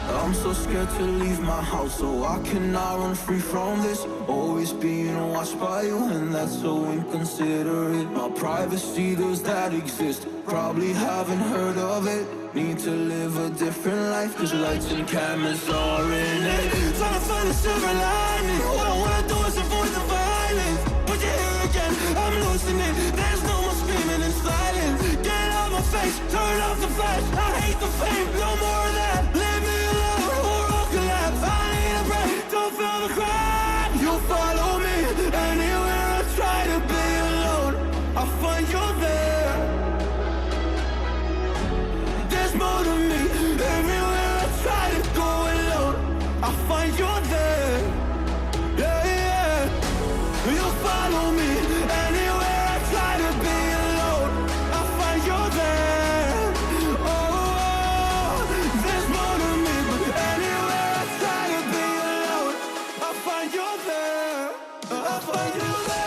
I'm so scared to leave my house, so I cannot run free from this. Always being watched by you, and that's so inconsiderate. My privacy, does that exist? Probably haven't heard of it. Need to live a different life, cause lights and cameras are in it. Trying to find a silver lining. All I wanna do is avoid the violence. But you're here again, I'm losing it. There's no more screaming and silence. Get out my face, turn off the flash. I hate the fame, no more of that. Leave me alone, or I'll collapse. I need a break, don't feel the crack. You follow me, anywhere I try to be alone, I find you there. There's more to me, everywhere I try to go alone, I find you there. Yeah, yeah. You follow me, anywhere I try to be alone, I find you there. Oh, there's more to me, but anywhere I try to be alone, I find you there. I find you there.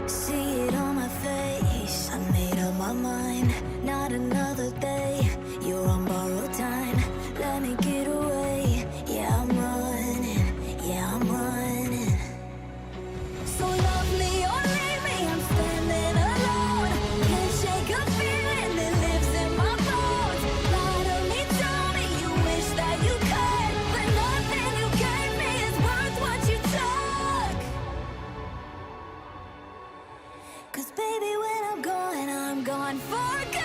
See it on my face, I made up my mind. Not another day, you're on borrowed time. Let me get away, yeah I'm running, yeah I'm running. So love me or leave me, I'm standing alone. Can't shake a feeling that lives in my bones. Lie to me, tell me you wish that you could, but nothing you gave me is worth what you took. Cause baby, when I'm gone for good.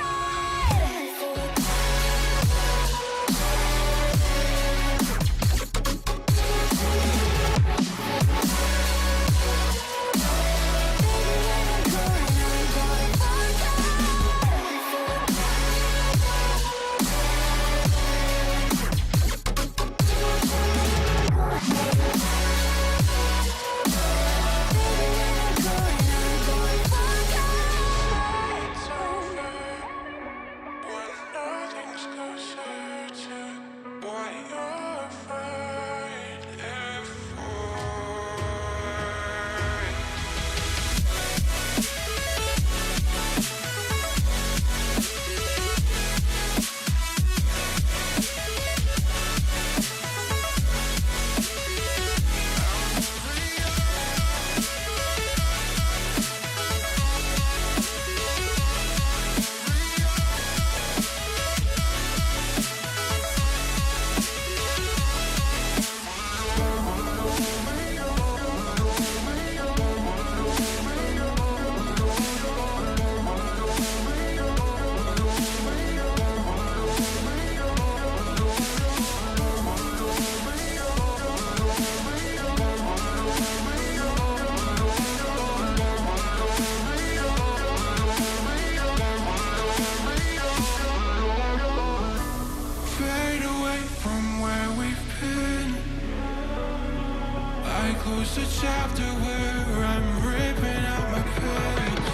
Close the chapter where I'm ripping out my pages.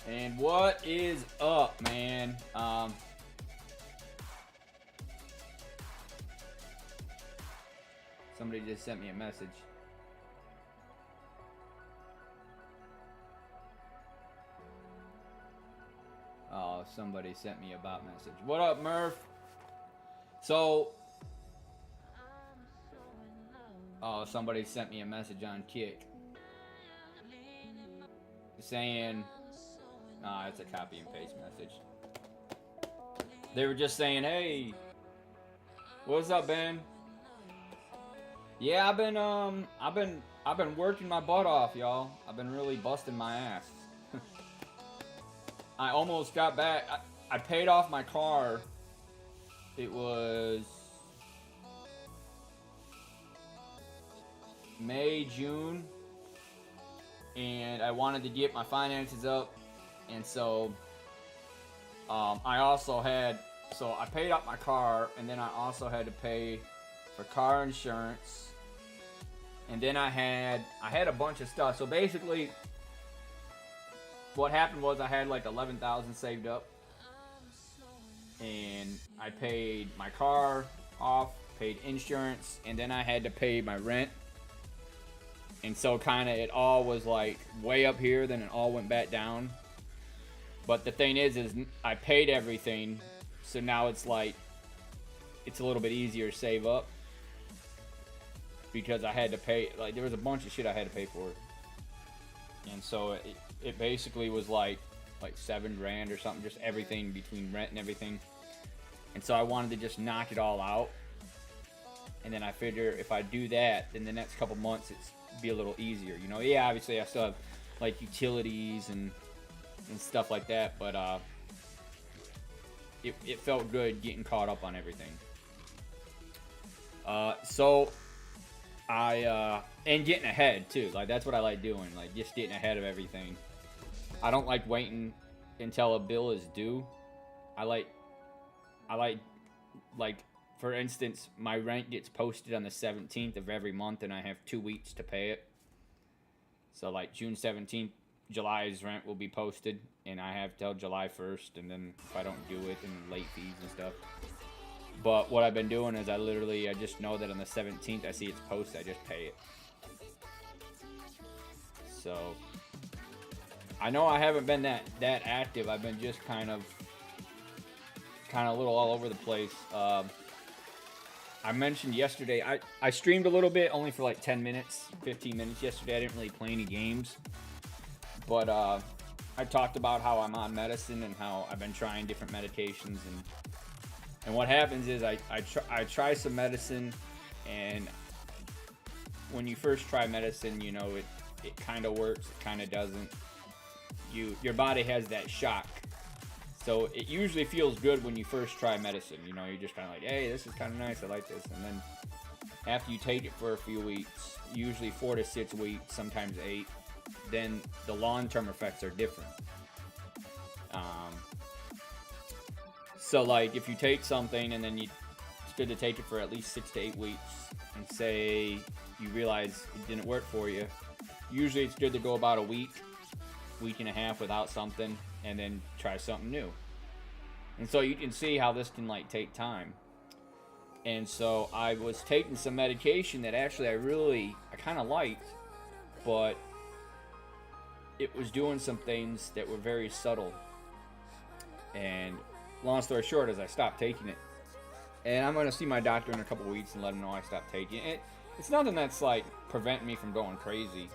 And what is up, man? Somebody just sent me a message. Oh, somebody sent me a bot message. What up, Murph? So, oh, somebody sent me a message on Kick saying, nah, it's a copy and paste message. They were just saying, hey, What's up, Ben? Yeah, I've been working my butt off, y'all. I've been really busting my ass. I almost got back. I paid off my car. It was May, June, and I wanted to get my finances up, and so I also had, so I paid off my car, and then I also had to pay for car insurance, and then I had a bunch of stuff. So basically, what happened was I had like 11,000 saved up, and I paid my car off, paid insurance, and then I had to pay my rent. And so kind of it all was like way up here, then it all went back down. But the thing is I paid everything, so now it's like, it's a little bit easier to save up. Because I had to pay, like there was a bunch of shit I had to pay for it. And so it basically was like $7,000 or something, just everything between rent and everything. And so I wanted to just knock it all out. And then I figure if I do that, then the next couple months it's be a little easier, you know. Yeah, obviously I still have like utilities and stuff like that, but it felt good getting caught up on everything. So I and getting ahead too, like that's what I like doing, like just getting ahead of everything. I don't like waiting until a bill is due. I like for instance, my rent gets posted on the 17th of every month, and I have 2 weeks to pay it. So like June 17th, July's rent will be posted, and I have till July 1st, and then if I don't do it, then late fees and stuff. But what I've been doing is I just know that on the 17th I see it's posted, I just pay it. So I know I haven't been that active. I've been just kind of a little all over the place. I mentioned yesterday, I streamed a little bit, only for like 10 minutes, 15 minutes yesterday. I didn't really play any games. But I talked about how I'm on medicine and how I've been trying different medications. And what happens is I try some medicine, and when you first try medicine, you know, it kind of works, it kind of doesn't. Your body has that shock. So it usually feels good when you first try medicine. You know, you're just kind of like, hey, this is kind of nice, I like this. And then after you take it for a few weeks, usually 4 to 6 weeks, sometimes 8, then the long-term effects are different. So like if you take something and then it's good to take it for at least 6 to 8 weeks, and say you realize it didn't work for you, usually it's good to go about a week and a half without something, and then try something new. And so you can see how this can like take time. And so I was taking some medication that actually I kind of liked, but it was doing some things that were very subtle. And long story short is I stopped taking it. And I'm going to see my doctor in a couple weeks and let him know I stopped taking it. It's nothing that's like preventing me from going crazy.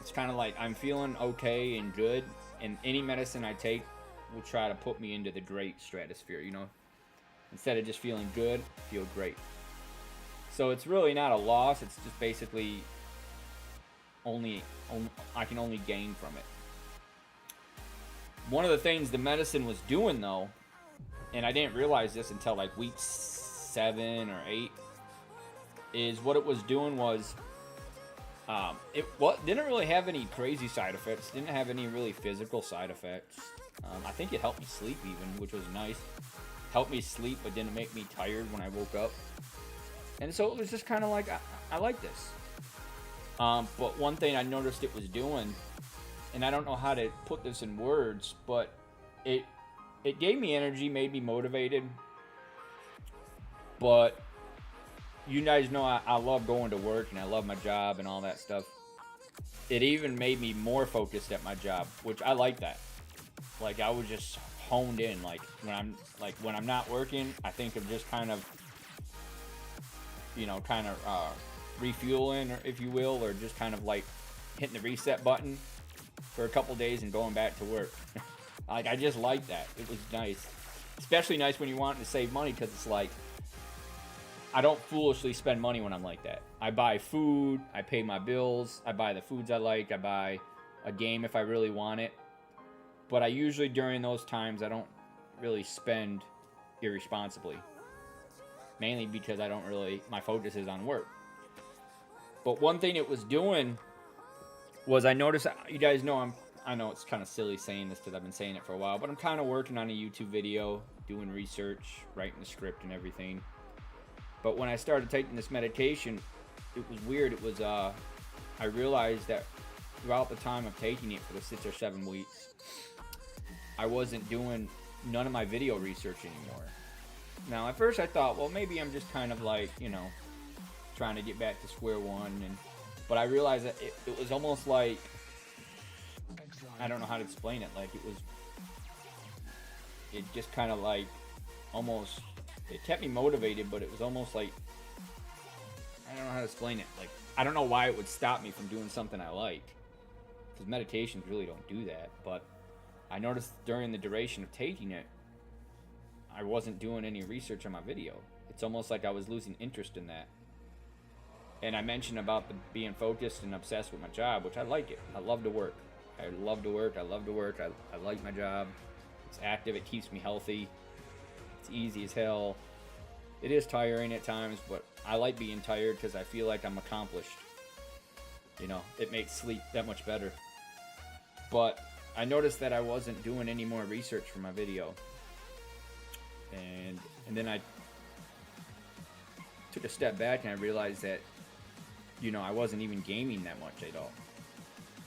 It's kind of like I'm feeling okay and good, and any medicine I take will try to put me into the great stratosphere, you know. Instead of just feeling good, feel great. So it's really not a loss. It's just basically I can only gain from it. One of the things the medicine was doing though, and I didn't realize this until like week 7 or 8, is what it was doing was it didn't really have any crazy side effects. Didn't have any really physical side effects. I think it helped me sleep even, which was nice. Helped me sleep, but didn't make me tired when I woke up. And so it was just kind of like, I like this. But one thing I noticed it was doing, and I don't know how to put this in words, but it gave me energy, made me motivated. But you guys know I love going to work, and I love my job and all that stuff. It even made me more focused at my job, which I like that. Like I was just honed in. Like when I'm not working, I think of just kind of refueling, or if you will, or just kind of like hitting the reset button for a couple days and going back to work. Like I just like that. It was nice, especially nice when you want to save money, because it's like I don't foolishly spend money when I'm like that. I buy food, I pay my bills, I buy the foods I like, I buy a game if I really want it. But I usually, during those times, I don't really spend irresponsibly. Mainly because I don't really, my focus is on work. But one thing it was doing was I noticed, you guys know I know it's kind of silly saying this because I've been saying it for a while, but I'm kind of working on a YouTube video, doing research, writing the script and everything. But when I started taking this medication, it was weird. It was, I realized that throughout the time of taking it for the 6 or 7 weeks, I wasn't doing none of my video research anymore. Now, at first I thought, well, maybe I'm just kind of like, you know, trying to get back to square one. But I realized that it was almost like, I don't know how to explain it. Like, it just kind of like, almost, it kept me motivated, but it was almost like, I don't know how to explain it. Like, I don't know why it would stop me from doing something I like. Because meditations really don't do that. But I noticed during the duration of taking it, I wasn't doing any research on my video. It's almost like I was losing interest in that. And I mentioned about being focused and obsessed with my job, which I like it. I love to work. I love to work. I like my job. It's active. It keeps me healthy. It's easy as hell. It is tiring at times, but I like being tired because I feel like I'm accomplished. You know, it makes sleep that much better. But I noticed that I wasn't doing any more research for my video. And then I took a step back and I realized that, you know, I wasn't even gaming that much at all.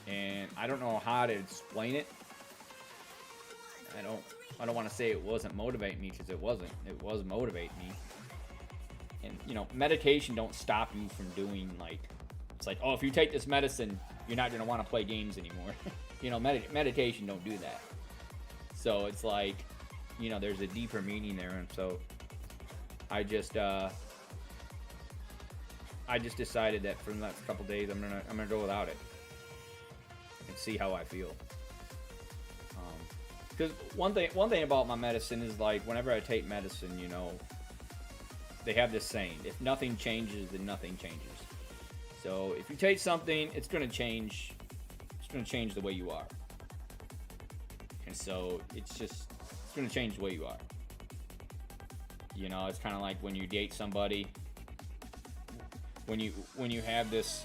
And I don't know how to explain it. I don't want to say it wasn't motivating me, because it wasn't. It was motivating me. And, you know, medication don't stop you from doing, like, it's like, oh, if you take this medicine, you're not going to want to play games anymore. You know, meditation don't do that. So it's like, you know, there's a deeper meaning there. And so I just decided that for the next couple days, I'm gonna go without it and see how I feel. Because one thing about my medicine is, like, whenever I take medicine, you know, they have this saying: if nothing changes, then nothing changes. So if you take something, it's gonna change. It's gonna change the way you are. And so it's gonna change the way you are. You know, it's kind of like when you date somebody. When you have this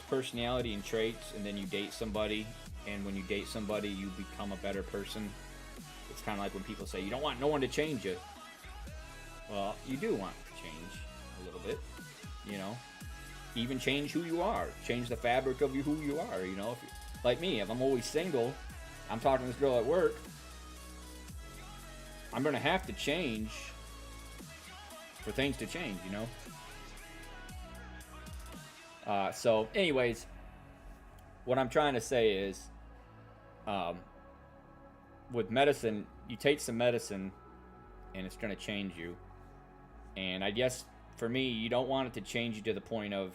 personality and traits, and then you date somebody, and when you date somebody, you become a better person. It's kind of like when people say you don't want no one to change you. Well, you do want to change a little bit, you know. Even change who you are, change the fabric of who you are. You know, if like me, if I'm always single, I'm talking to this girl at work, I'm gonna have to change for things to change, you know. So, anyways, what I'm trying to say is, with medicine, you take some medicine, and it's going to change you. And I guess for me, you don't want it to change you to the point of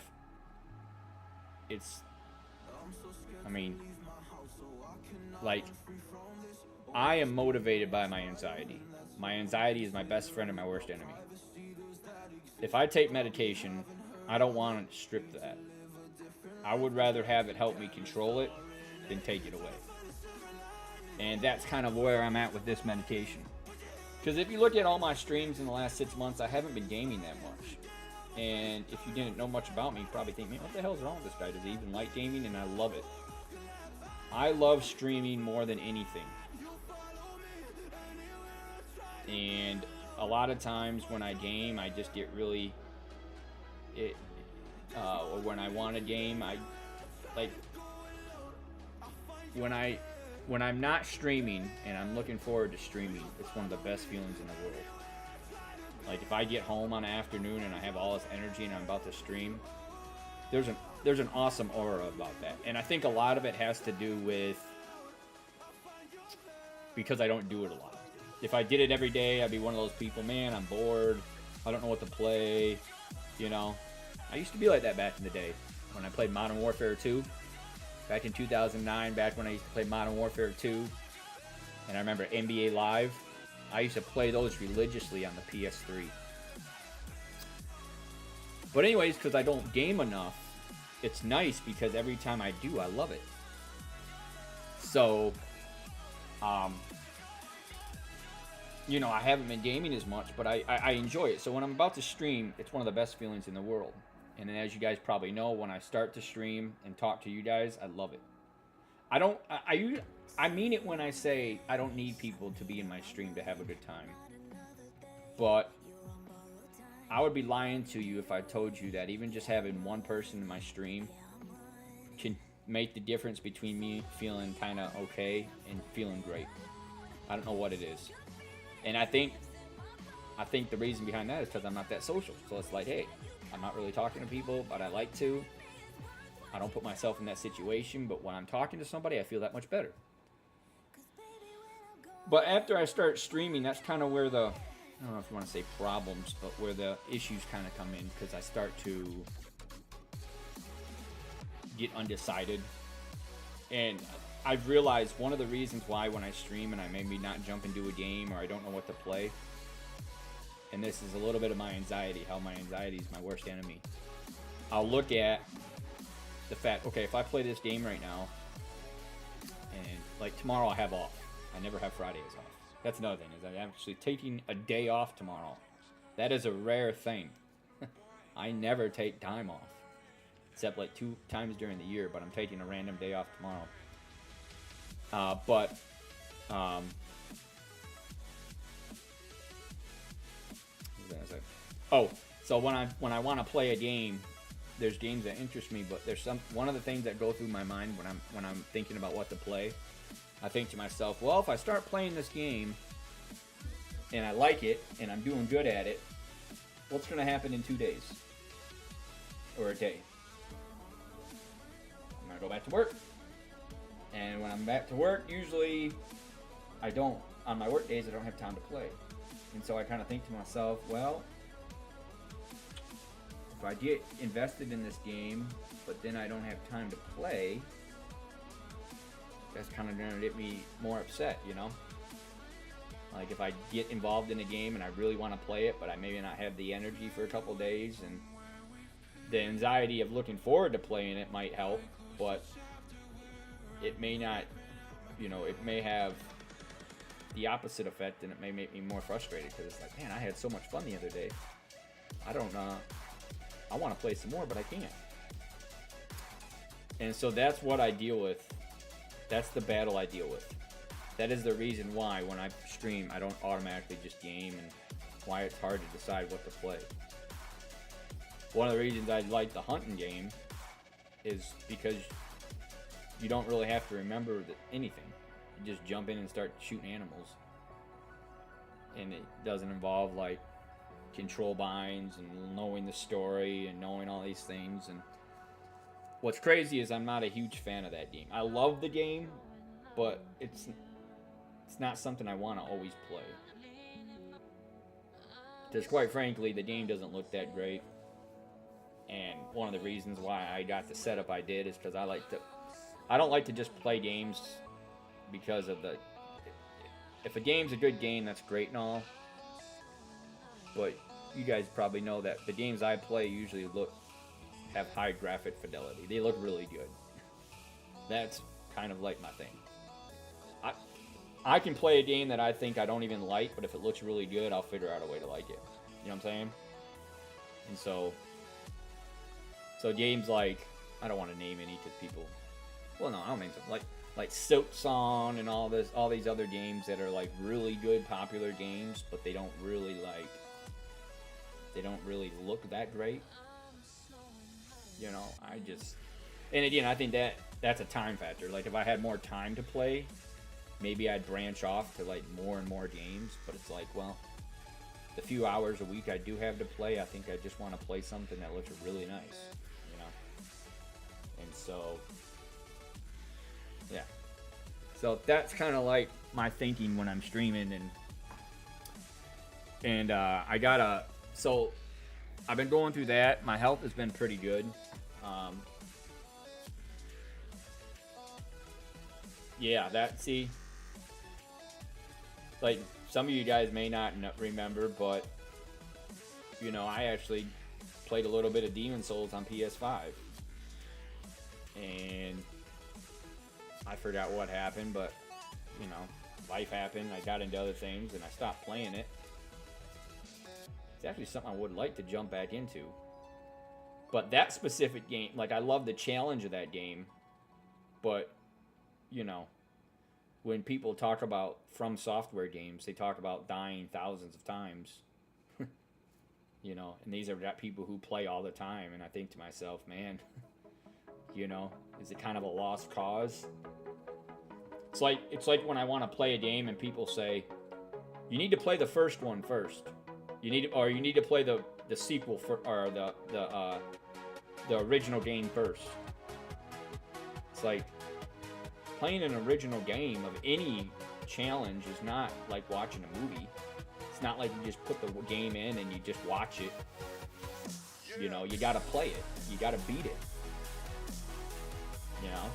like, I am motivated by my anxiety. My anxiety is my best friend and my worst enemy. If I take medication, I don't want to strip that. I would rather have it help me control it than take it away. And that's kind of where I'm at with this medication. Because if you look at all my streams in the last 6 months, I haven't been gaming that much. And if you didn't know much about me, you probably think, man, what the hell's wrong with this guy? Does he even like gaming? And I love it. I love streaming more than anything. And a lot of times when I game, I just get really, or when I want a game, I like, when I'm not streaming and I'm looking forward to streaming, it's one of the best feelings in the world. Like, if I get home on an afternoon and I have all this energy and I'm about to stream, there's an awesome aura about that. And I think a lot of it has to do with, because I don't do it a lot. If I did it every day, I'd be one of those people, man, I'm bored, I don't know what to play, you know. I used to be like that back in the day when I played Modern Warfare 2. Back in 2009, back when I used to play Modern Warfare 2. And I remember NBA Live. I used to play those religiously on the PS3. But anyways, because I don't game enough, it's nice because every time I do, I love it. So, you know, I haven't been gaming as much, but I enjoy it. So when I'm about to stream, it's one of the best feelings in the world. And then as you guys probably know, when I start to stream and talk to you guys, I love it. I mean it when I say I don't need people to be in my stream to have a good time. But I would be lying to you if I told you that even just having one person in my stream can make the difference between me feeling kind of okay and feeling great. I don't know what it is. And I think the reason behind that is because I'm not that social. So it's like, hey, I'm not really talking to people, but I like to. I don't put myself in that situation, but when I'm talking to somebody, I feel that much better. But after I start streaming, that's kind of where the, I don't know if you want to say problems, but where the issues kind of come in, because I start to get undecided. And I've realized one of the reasons why when I stream and I maybe not jump into a game or I don't know what to play, and this is a little bit of my anxiety, how my anxiety is my worst enemy. I'll look at the fact, okay, if I play this game right now, and like tomorrow I have off. I never have Fridays off. That's another thing, is I'm actually taking a day off tomorrow. That is a rare thing. I never take time off. Except like 2 times during the year, but I'm taking a random day off tomorrow. What was I gonna say? Oh, so when I want to play a game, there's games that interest me, but there's one of the things that go through my mind when I'm thinking about what to play. I think to myself, well, if I start playing this game and I like it and I'm doing good at it, what's going to happen in 2 days or a day? I'm going to go back to work. And when I'm back to work, usually on my work days, I don't have time to play. And so I kind of think to myself, well, if I get invested in this game, but then I don't have time to play, that's kind of going to get me more upset, you know? Like if I get involved in a game and I really want to play it, but I maybe not have the energy for a couple days, and the anxiety of looking forward to playing it might help, but it may not, you know, it may have the opposite effect, and it may make me more frustrated because it's like, man, I had so much fun the other day. I want to play some more, but I can't. And so that's what I deal with. That's the battle I deal with. That is the reason why when I stream, I don't automatically just game, and why it's hard to decide what to play. One of the reasons I like the hunting game is because you don't really have to remember anything. You just jump in and start shooting animals. And it doesn't involve like control binds and knowing the story and knowing all these things. And what's crazy is I'm not a huge fan of that game. I love the game, but it's not something I want to always play. Because quite frankly, the game doesn't look that great. And one of the reasons why I got the setup I did is because I don't like to just play games because of if a game's a good game, that's great and all. But you guys probably know that the games I play usually have high graphic fidelity. They look really good. That's kind of like my thing. I can play a game that I think I don't even like, but if it looks really good, I'll figure out a way to like it. You know what I'm saying? And so games like, I don't want to name any to people. Well, no, I don't mean to. Like Silksong and all these other games that are like really good, popular games, but they don't really look that great. You know, and again, I think that's a time factor. Like if I had more time to play, maybe I'd branch off to like more and more games, but it's like, well, the few hours a week I do have to play, I think I just want to play something that looks really nice, you know? And so, yeah. So that's kind of like my thinking when I'm streaming, and so I've been going through that. My health has been pretty good. Yeah, like some of you guys may not remember, but you know, I actually played a little bit of Demon Souls on PS5, and I forgot what happened, but you know, life happened. I got into other things, and I stopped playing it. It's actually something I would like to jump back into. But that specific game, like, I love the challenge of that game, but you know, when people talk about From Software games, they talk about dying thousands of times. You know, and these are people who play all the time, and I think to myself, man, you know, is it kind of a lost cause? It's like when I want to play a game and people say, you need to play the first one first. You need to play the sequel or the original game first. It's like playing an original game of any challenge is not like watching a movie. It's not like you just put the game in and you just watch it. You know, you gotta play it. You gotta beat it. You know?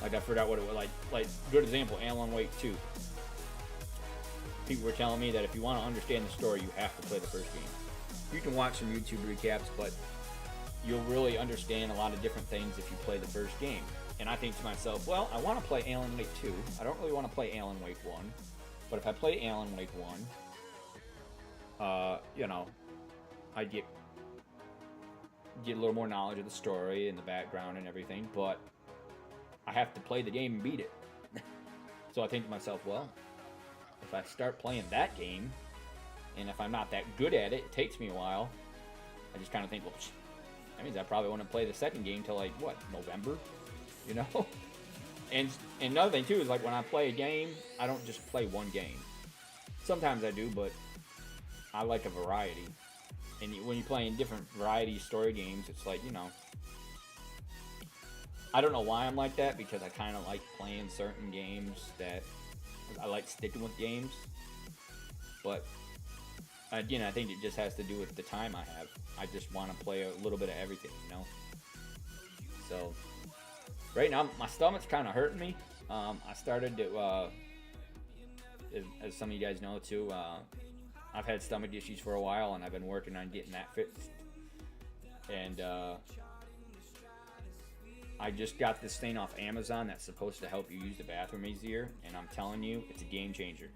Like, I forgot what it was like, good example, Alan Wake 2. People were telling me that if you want to understand the story, you have to play the first game. You can watch some YouTube recaps, but you'll really understand a lot of different things if you play the first game. And I think to myself, well, I want to play Alan Wake 2. I don't really want to play Alan Wake 1. But if I play Alan Wake 1, you know, I get a little more knowledge of the story and the background and everything, but I have to play the game and beat it. So I think to myself, well, if I start playing that game, and if I'm not that good at it, it takes me a while, I just kind of think, well, that means I probably want to play the second game till, like, what, November? You know? And another thing, too, is, like, when I play a game, I don't just play one game. Sometimes I do, but I like a variety. And when you're playing different variety story games, it's like, you know, I don't know why I'm like that, because I kind of like playing certain games that I like sticking with games. But again, I think it just has to do with the time I have. I just want to play a little bit of everything, you know? So right now, my stomach's kind of hurting me. I started to, as some of you guys know too, I've had stomach issues for a while, and I've been working on getting that fixed. And I just got this thing off Amazon that's supposed to help you use the bathroom easier, and I'm telling you, it's a game changer.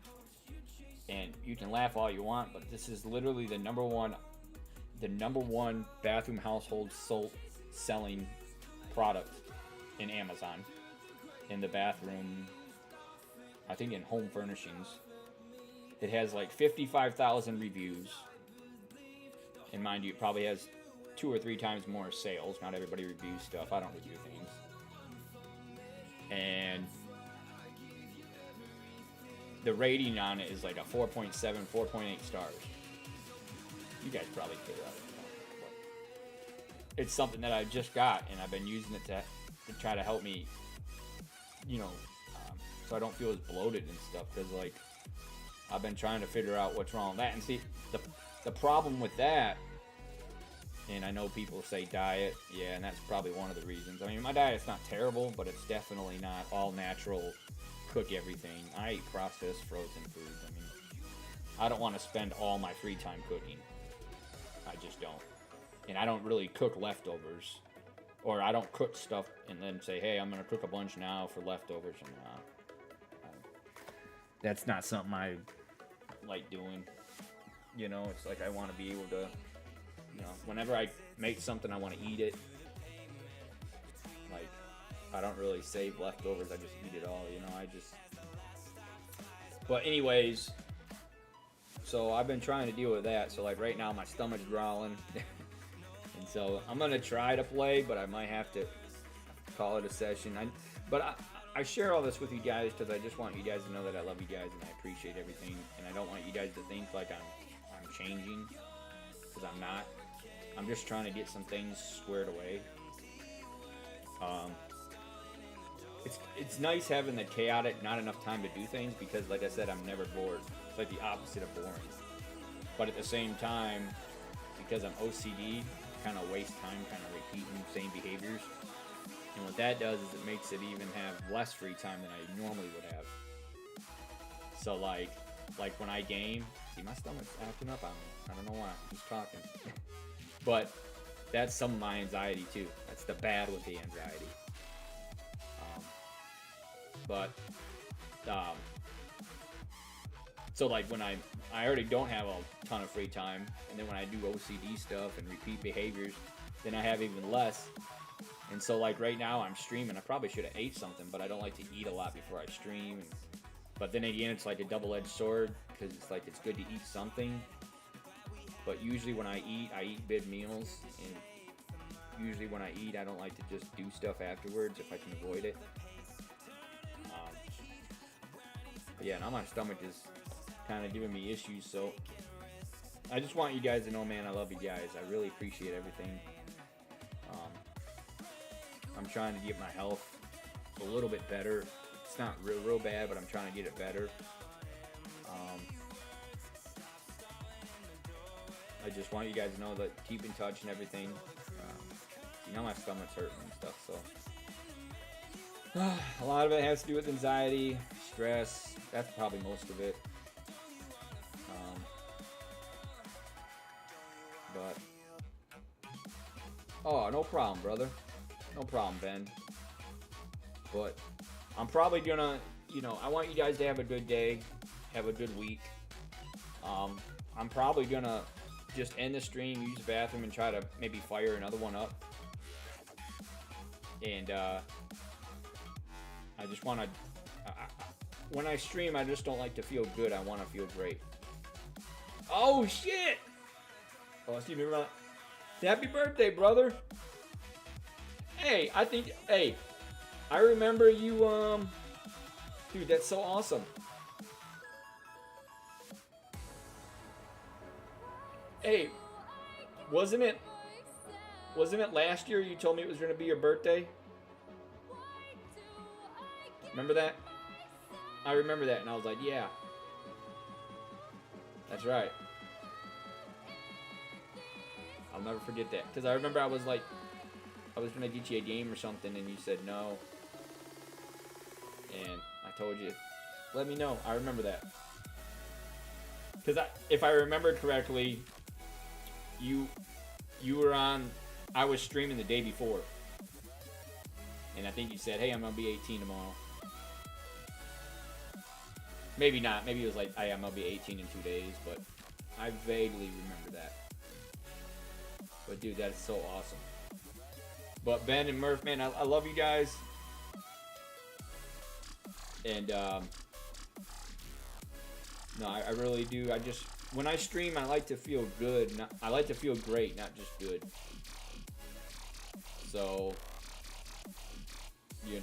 And you can laugh all you want, but this is literally the number one bathroom household selling product in Amazon, in the bathroom, I think in home furnishings. It has like 55,000 reviews, and mind you, it probably has 2 or 3 times more sales. Not everybody reviews stuff. I don't review things. And the rating on it is like a 4.7, 4.8 stars. You guys probably figure out what. It's something that I just got, and I've been using it to try to help me, you know, so I don't feel as bloated and stuff, because like I've been trying to figure out what's wrong with that. And see, the problem with that, and I know people say diet, yeah, and that's probably one of the reasons. I mean, my diet's not terrible, but it's definitely not all natural, cook everything. I eat processed frozen foods. I mean, I don't want to spend all my free time cooking. I just don't. And I don't really cook leftovers. Or I don't cook stuff and then say, hey, I'm going to cook a bunch now for leftovers. And that's not something I like doing. You know, it's like I want to be able to, you know, whenever I make something, I want to eat it. Like, I don't really save leftovers. I just eat it all, you know. But anyways, so I've been trying to deal with that. So like right now, my stomach's growling. And so I'm going to try to play, but I might have to call it a session. But I share all this with you guys because I just want you guys to know that I love you guys and I appreciate everything. And I don't want you guys to think like I'm changing, because I'm not. I'm just trying to get some things squared away. It's nice having the chaotic, not enough time to do things, because like I said, I'm never bored. It's like the opposite of boring. But at the same time, because I'm OCD, I kind of waste time kind of repeating the same behaviors. And what that does is it makes it even have less free time than I normally would have. So like when I game, see my stomach's acting up on me. I don't know why. I'm just talking. But that's some of my anxiety too. That's the bad with the anxiety. So like when I already don't have a ton of free time, and then when I do OCD stuff and repeat behaviors, then I have even less. And so like right now I'm streaming. I probably should have ate something, but I don't like to eat a lot before I stream. But then again, it's like a double-edged sword, because it's like it's good to eat something. But usually when I eat big meals, and usually when I eat, I don't like to just do stuff afterwards if I can avoid it. But yeah, now my stomach is kind of giving me issues, so I just want you guys to know, man, I love you guys. I really appreciate everything. I'm trying to get my health a little bit better. It's not real bad, but I'm trying to get it better. I just want you guys to know that keep in touch and everything. You know, my stomach's hurting and stuff, so a lot of it has to do with anxiety, stress. That's probably most of it. But oh, no problem, brother. No problem, Ben. But I'm probably gonna, I want you guys to have a good day, have a good week. I'm probably gonna just end the stream, use the bathroom, and try to maybe fire another one up. And I just want to, when I stream, I just don't like to feel good. I want to feel great. Oh shit! Oh, excuse me, brother. Happy birthday, brother. Hey, I remember you, dude, that's so awesome. Hey, wasn't it last year you told me it was going to be your birthday? Remember that? I remember that, and I was like, yeah. That's right. I'll never forget that. Because I remember I was going to get you a game or something, and you said no. And I told you, let me know. I remember that. Because if I remember correctly, you were on, I was streaming the day before. And I think you said, hey, I'm going to be 18 tomorrow. Maybe not. Maybe it was like, hey, I'm going to be 18 in 2 days. But I vaguely remember that. But dude, that's so awesome. But Ben and Murph, man, I love you guys. And no, I really do. When I stream, I like to feel good. I like to feel great, not just good. So, yeah.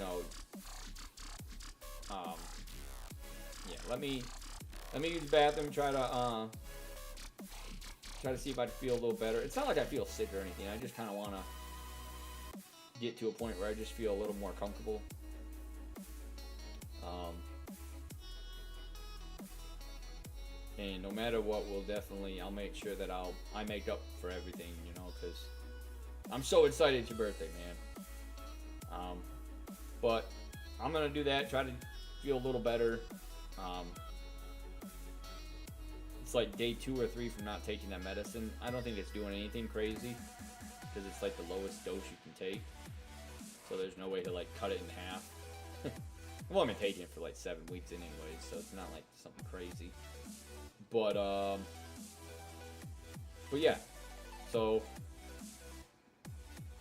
Let me use the bathroom. Try to see if I feel a little better. It's not like I feel sick or anything. I just kind of want to get to a point where I just feel a little more comfortable. And no matter what, I'll make sure that I make up for everything, because I'm so excited it's your birthday, man. But I'm gonna do that, try to feel a little better. It's like day 2 or 3 from not taking that medicine. I don't think it's doing anything crazy, because it's like the lowest dose you can take. So there's no way to like cut it in half. Well, I've been taking it for like 7 weeks anyway, so it's not like something crazy. But yeah. So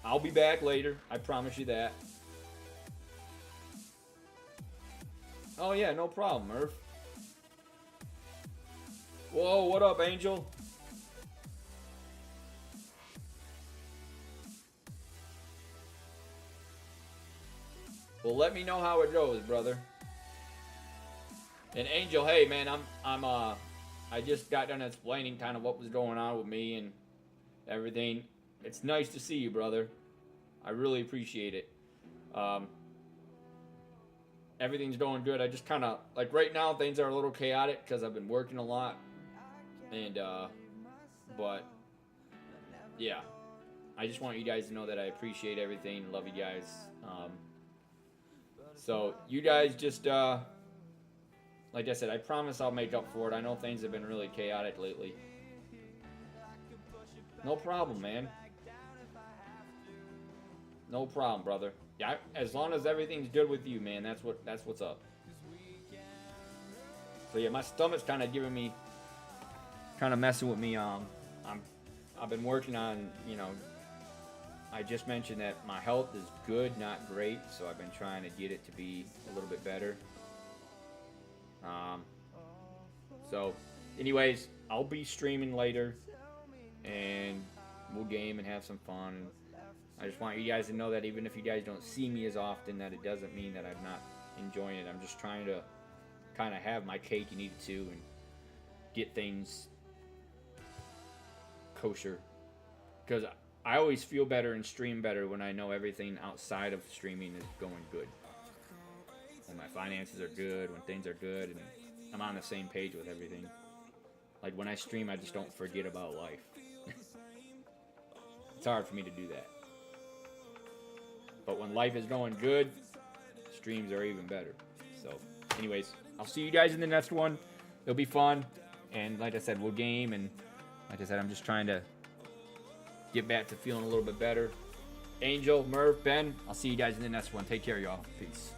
I'll be back later. I promise you that. Oh yeah, no problem, Murph. Whoa, what up, Angel? Well, let me know how it goes, brother. And Angel, hey man, I just got done explaining kind of what was going on with me and everything. It's nice to see you, brother. I really appreciate it. Everything's going good. I just kind of, like right now, things are a little chaotic because I've been working a lot. And, but, yeah. I just want you guys to know that I appreciate everything. Love you guys. So, you guys just, like I said, I promise I'll make up for it. I know things have been really chaotic lately. No problem, man. No problem, brother. Yeah, as long as everything's good with you, man, that's what's up. So yeah, my stomach's kind of giving me, kind of messing with me. I've been working on, you know, I just mentioned that my health is good, not great, so I've been trying to get it to be a little bit better. So, anyways, I'll be streaming later, and we'll game and have some fun. I just want you guys to know that even if you guys don't see me as often, that it doesn't mean that I'm not enjoying it. I'm just trying to kind of have my cake and eat it too, and get things kosher. Because I always feel better and stream better when I know everything outside of streaming is going good. When my finances are good, when things are good, and I'm on the same page with everything. Like when I stream, I just don't forget about life. It's hard for me to do that. But when life is going good, streams are even better. So, anyways, I'll see you guys in the next one. It'll be fun. And like I said, we'll game. And like I said, I'm just trying to get back to feeling a little bit better. Angel, Merv, Ben, I'll see you guys in the next one. Take care, y'all. Peace.